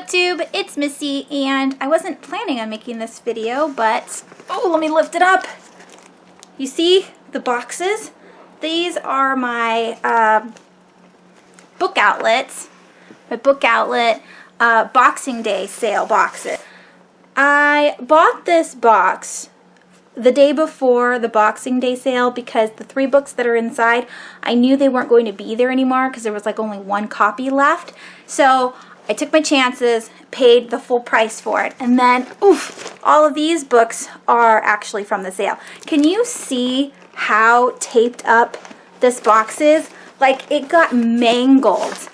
BookTube? It's Missy, and I wasn't planning on making this video, but oh, let me lift it up. You see the boxes? These are my Bookoutlet, Boxing Day sale boxes. I bought this box the day before the Boxing Day sale because the 3 books that are inside, I knew they weren't going to be there anymore because there was like only 1 copy left. So I took my chances, paid the full price for it, and then, oof, all of these books are actually from the sale. Can you see how taped up this box is? Like, it got mangled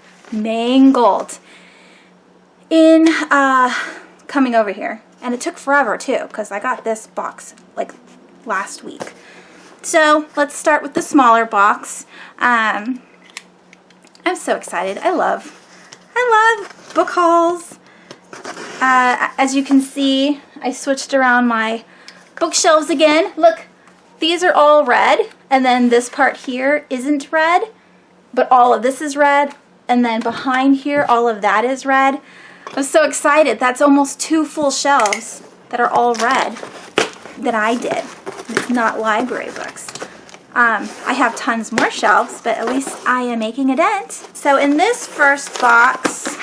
in coming over here. And it took forever too, because I got this box like last week. So let's start with the smaller box. I'm so excited. I love book hauls. As you can see, I switched around my bookshelves again. Look, these are all red, and then this part here isn't red, but all of this is red, and then behind here, all of that is red. I'm so excited. That's almost 2 full shelves that are all red that I did. It's not library books. I have tons more shelves, but at least I am making a dent. So in this first box,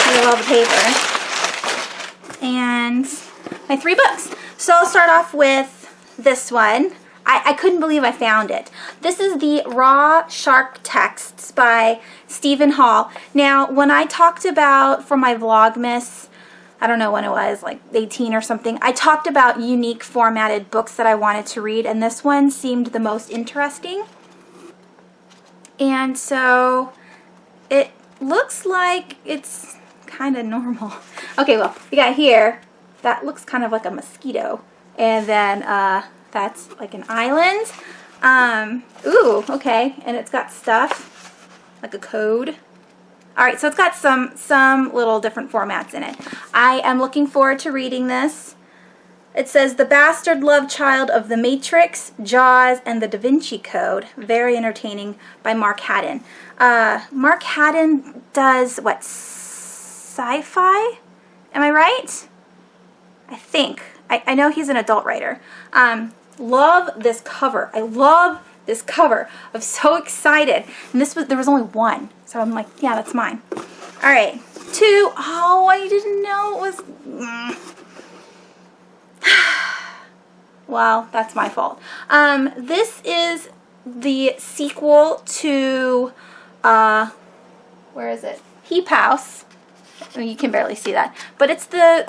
we have all the paper and my 3 books. So I'll start off with this one. I couldn't believe I found it. This is the Raw Shark Texts by Stephen Hall. Now, when I talked about, for my Vlogmas, I don't know when it was, like 18 or something, I talked about unique formatted books that I wanted to read, and this one seemed the most interesting. And so it looks like it's kind of normal. Okay, well, we got here, that looks kind of like a mosquito. And then that's like an island. Ooh, okay, and it's got stuff, like a code. Alright, so it's got some little different formats in it. I am looking forward to reading this. It says, The Bastard Love Child of the Matrix, Jaws, and the Da Vinci Code. Very entertaining, by Mark Haddon. Mark Haddon does, what, sci-fi? Am I right? I think. I know he's an adult writer. Love this cover. I love this cover. I'm so excited. And there was only 1. So I'm like, yeah, that's mine. All right. 2. Oh, I didn't know it was... Well, that's my fault. This is the sequel to, where is it? Heap House. I mean, you can barely see that, but it's the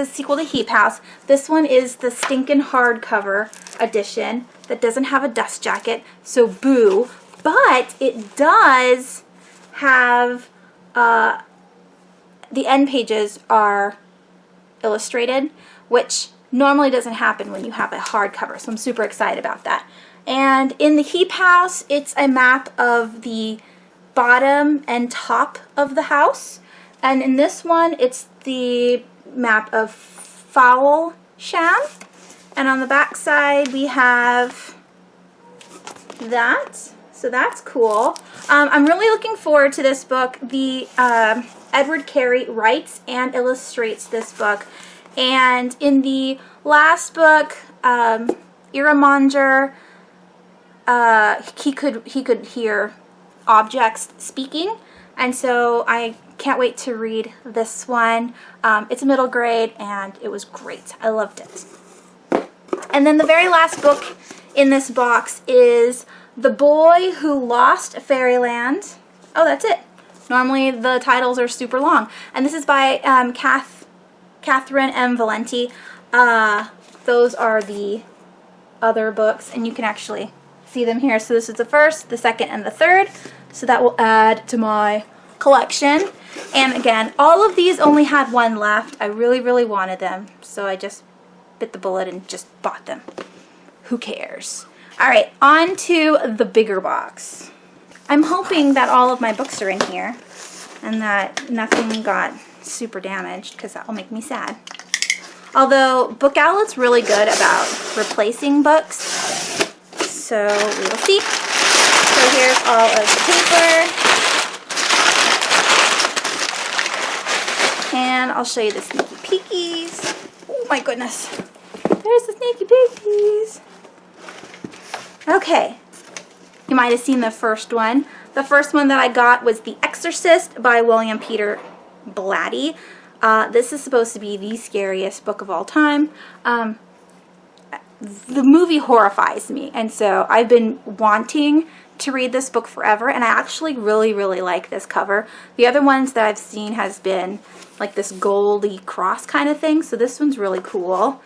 sequel to Heap House. This one is the stinking hardcover edition that doesn't have a dust jacket, so boo. But it does have the end pages are illustrated, which normally doesn't happen when you have a hardcover. So I'm super excited about that. And in the Heap House, it's a map of the bottom and top of the house. And in this one, it's the map of Foul Sham. And on the back side, we have that. So that's cool. I'm really looking forward to this book. The Edward Carey writes and illustrates this book. And in the last book, Iramanger, he could hear objects speaking. And so I can't wait to read this one. It's middle grade and it was great. I loved it. And then the very last book in this box is The Boy Who Lost Fairyland. Oh, that's it. Normally the titles are super long. And this is by Catherine M. Valenti. Those are the other books, and you can actually see them here. So this is the first, the second, and the third. So that will add to my collection. And again, all of these only had 1 left. I really, really wanted them, so I just bit the bullet and just bought them. Who cares? Alright, on to the bigger box. I'm hoping that all of my books are in here and that nothing got super damaged, because that will make me sad. Although Bookoutlet's really good about replacing books, so we will see. So here's all of the paper. I'll show you the sneaky peekies. Oh my goodness. There's the sneaky peekies. Okay. You might have seen the first one. The first one that I got was The Exorcist by William Peter Blatty. This is supposed to be the scariest book of all time. The movie horrifies me, and so I've been wanting to read this book forever, and I actually really, really like this cover. The other ones that I've seen has been like this goldy cross kind of thing, so this one's really cool.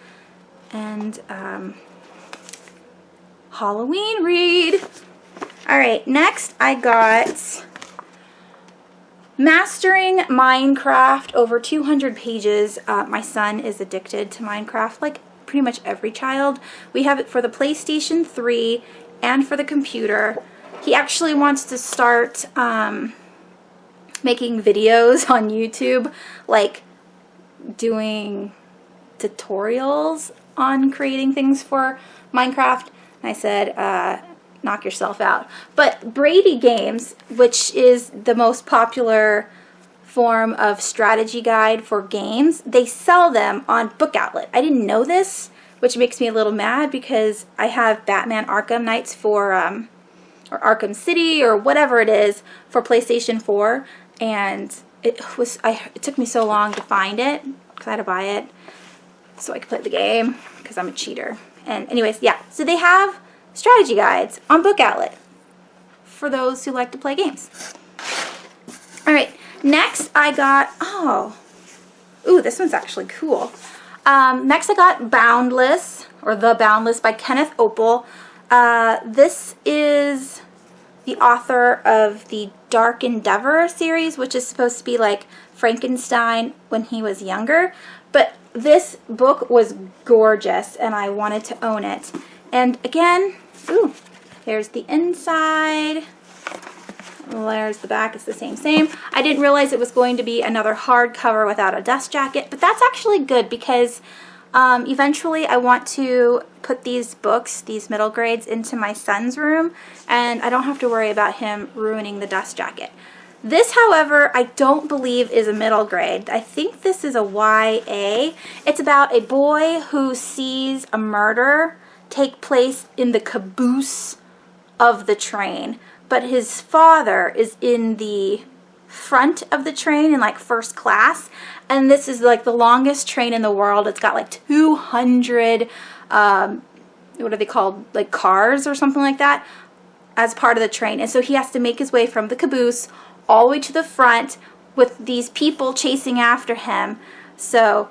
And Halloween read. Alright, next I got Mastering Minecraft, over 200 pages. My son is addicted to Minecraft, like pretty much every child. We have it for the PlayStation 3 and for the computer. He actually wants to start making videos on YouTube, like doing tutorials on creating things for Minecraft. And I said, knock yourself out. But Brady Games, which is the most popular form of strategy guide for games, they sell them on Bookoutlet. I didn't know this, which makes me a little mad because I have Batman Arkham Knights for, or Arkham City or whatever it is for PlayStation 4, and it took me so long to find it because I had to buy it so I could play the game because I'm a cheater. And anyways, yeah, so they have strategy guides on Bookoutlet for those who like to play games. Alright, next I got, ooh, this one's actually cool. Next I got Boundless, or The Boundless by Kenneth Opel. This is the author of the Dark Endeavor series, which is supposed to be like Frankenstein when he was younger. But this book was gorgeous, and I wanted to own it. And again, ooh, here's the inside. There's the back. It's the same. I didn't realize it was going to be another hardcover without a dust jacket, but that's actually good because eventually I want to put these books, these middle grades, into my son's room, and I don't have to worry about him ruining the dust jacket. This, however, I don't believe is a middle grade. I think this is a YA. It's about a boy who sees a murder take place in the caboose of the train, but his father is in the front of the train in like first class, and this is like the longest train in the world. It's got like 200 what are they called, like cars or something like that as part of the train, and so he has to make his way from the caboose all the way to the front with these people chasing after him. So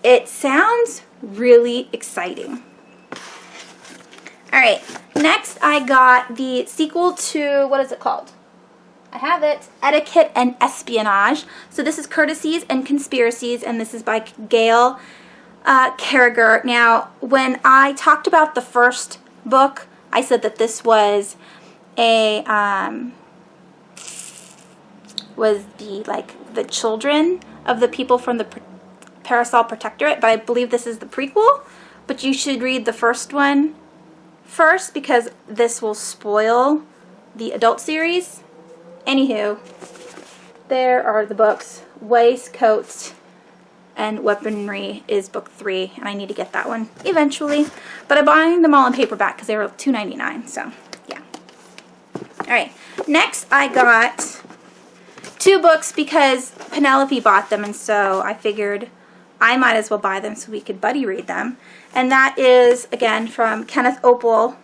it sounds really exciting. Alright, next I got the sequel to, what is it called? I have it, Etiquette and Espionage. So this is Courtesies and Conspiracies, and this is by Gail Carriger. Now, when I talked about the first book, I said that this was a, the children of the people from the Parasol Protectorate, but I believe this is the prequel. But you should read the first one first because this will spoil the adult series. Anywho, there are the books. Waistcoats and Weaponry is book 3, and I need to get that one eventually. But I'm buying them all in paperback because they were $2.99, so yeah. Alright, next I got 2 books because Penelope bought them, and so I figured I might as well buy them so we could buddy read them. And that is, again, from Kenneth Opel,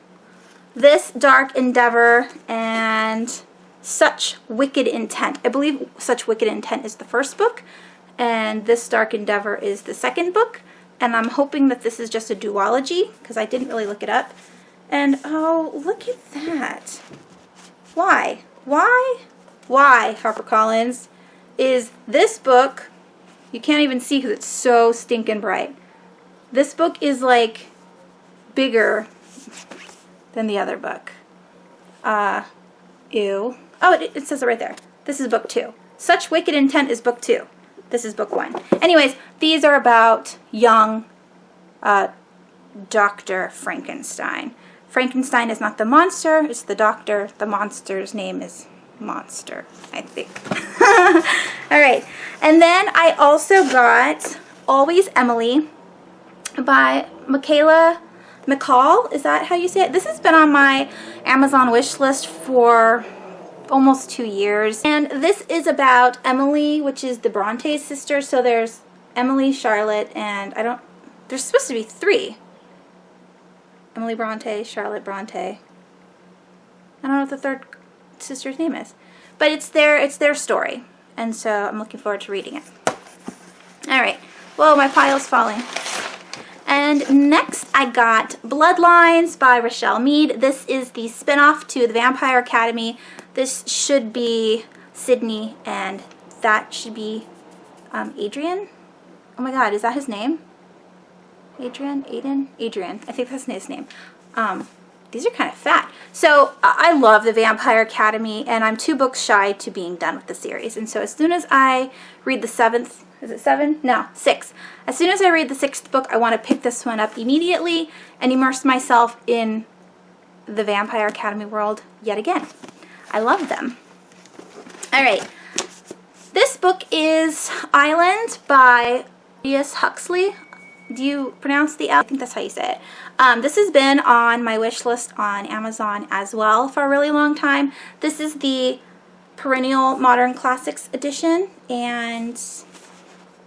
This Dark Endeavor and Such Wicked Intent. I believe Such Wicked Intent is the first book, and This Dark Endeavor is the second book. And I'm hoping that this is just a duology, because I didn't really look it up. And, oh, look at that. Why, HarperCollins, is this book, you can't even see because it's so stinking bright. This book is like bigger than the other book. Ew. Oh, it says it right there. This is book 2. Such Wicked Intent is book 2. This is book 1. Anyways, these are about young Dr. Frankenstein. Frankenstein is not the monster, it's the doctor. The monster's name is monster, I think. All right, and then I also got Always Emily by Michaela McCall. Is that how you say it? This has been on my Amazon wish list for almost 2 years. And this is about Emily, which is the Bronte sister. So there's Emily, Charlotte, and there's supposed to be 3. Emily Bronte, Charlotte Bronte. I don't know what the third sister's name is. But it's their story. And so I'm looking forward to reading it. All right. Whoa, my pile's falling. And next I got Bloodlines by Rochelle Mead. This is the spinoff to the Vampire Academy. This should be Sydney, and that should be Adrian. Oh my god, is that his name? Adrian? Adrian. I think that's his name. These are kind of fat. So I love the Vampire Academy, and I'm 2 books shy to being done with the series. And so as soon as I read the 7th, is it 7? No, 6. As soon as I read the 6th book, I want to pick this one up immediately and immerse myself in the Vampire Academy world yet again. I love them. All right. This book is Island by Aldous Huxley. Do you pronounce the L? I think that's how you say it. This has been on my wish list on Amazon as well for a really long time. This is the Perennial Modern Classics edition, and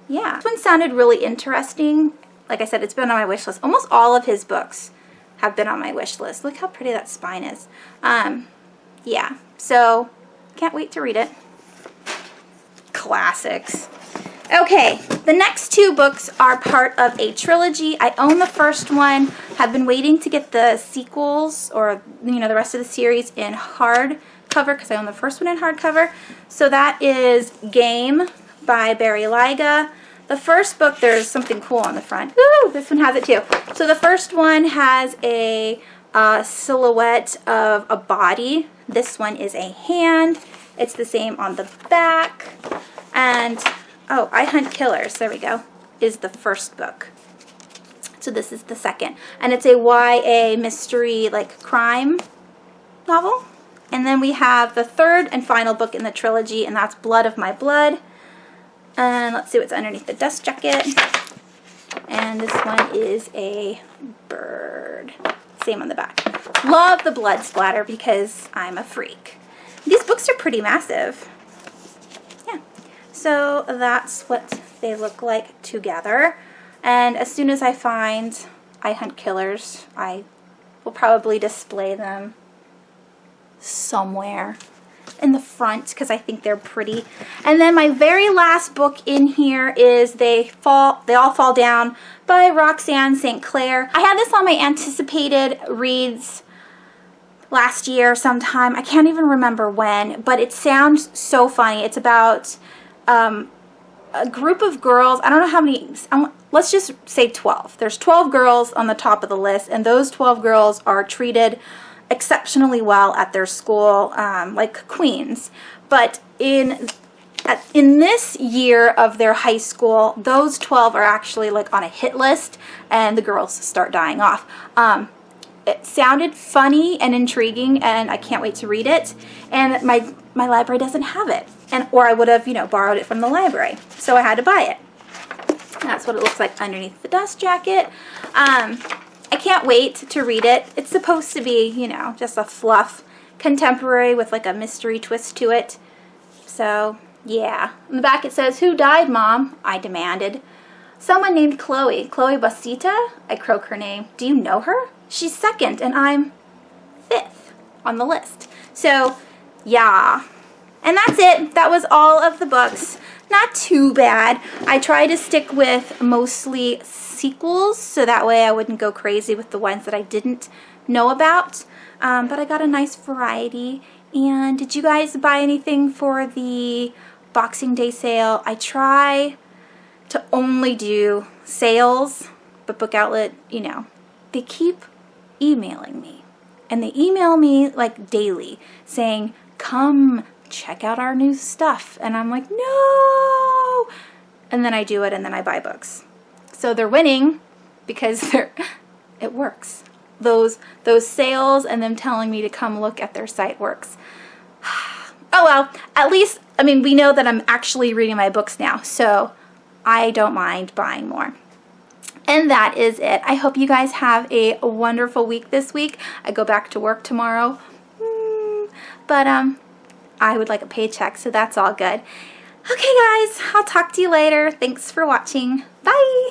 yeah, this one sounded really interesting. Like I said, it's been on my wish list. Almost all of his books have been on my wish list. Look how pretty that spine is. Yeah, so can't wait to read it. Classics. Okay, the next 2 books are part of a trilogy. I own the first one, have been waiting to get the sequels or, you know, the rest of the series in hardcover because I own the first one in hardcover. So that is Game by Barry Lyga. The first book, there's something cool on the front. Ooh, this one has it too. So the first one has a silhouette of a body. This one is a hand. It's the same on the back. And, oh, I Hunt Killers, there we go, is the first book. So this is the second. And it's a YA mystery, like, crime novel. And then we have the third and final book in the trilogy, and that's Blood of My Blood. And let's see what's underneath the dust jacket. And this one is a bird. Same on the back. Love the blood splatter because I'm a freak. These books are pretty massive. Yeah. So that's what they look like together. And as soon as I find I Hunt Killers, I will probably display them somewhere in the front because I think they're pretty. And then my very last book in here is They All Fall Down by Roxanne St. Clair. I had this on my anticipated reads last year sometime. I can't even remember when, but it sounds so funny. It's about a group of girls. I don't know how many, let's just say 12. There's 12 girls on the top of the list, and those 12 girls are treated exceptionally well at their school, like queens. But in this year of their high school, those 12 are actually like on a hit list, and the girls start dying off. It sounded funny and intriguing, and I can't wait to read it. And my library doesn't have it, or I would have, you know, borrowed it from the library. So I had to buy it. That's what it looks like underneath the dust jacket. I can't wait to read it. It's supposed to be, you know, just a fluff contemporary with like a mystery twist to it. So, yeah. On the back it says, "Who died, Mom?" I demanded. "Someone named Chloe. Chloe Basita?" I croak her name. "Do you know her? She's second and I'm 5th on the list." So, yeah. And that's it. That was all of the books. Not too bad. I try to stick with mostly sequels, so that way I wouldn't go crazy with the ones that I didn't know about. But I got a nice variety. And did you guys buy anything for the Boxing Day sale? I try to only do sales, but Bookoutlet, you know, they keep emailing me. And they email me like daily saying, "Come check out our new stuff." And I'm like, no. And then I do it, and then I buy books. So they're winning because it works. Those sales and them telling me to come look at their site works. Oh well, at least, I mean, we know that I'm actually reading my books now, so I don't mind buying more. And that is it. I hope you guys have a wonderful week this week. I go back to work tomorrow, but I would like a paycheck, so that's all good. Okay guys, I'll talk to you later. Thanks for watching. Bye!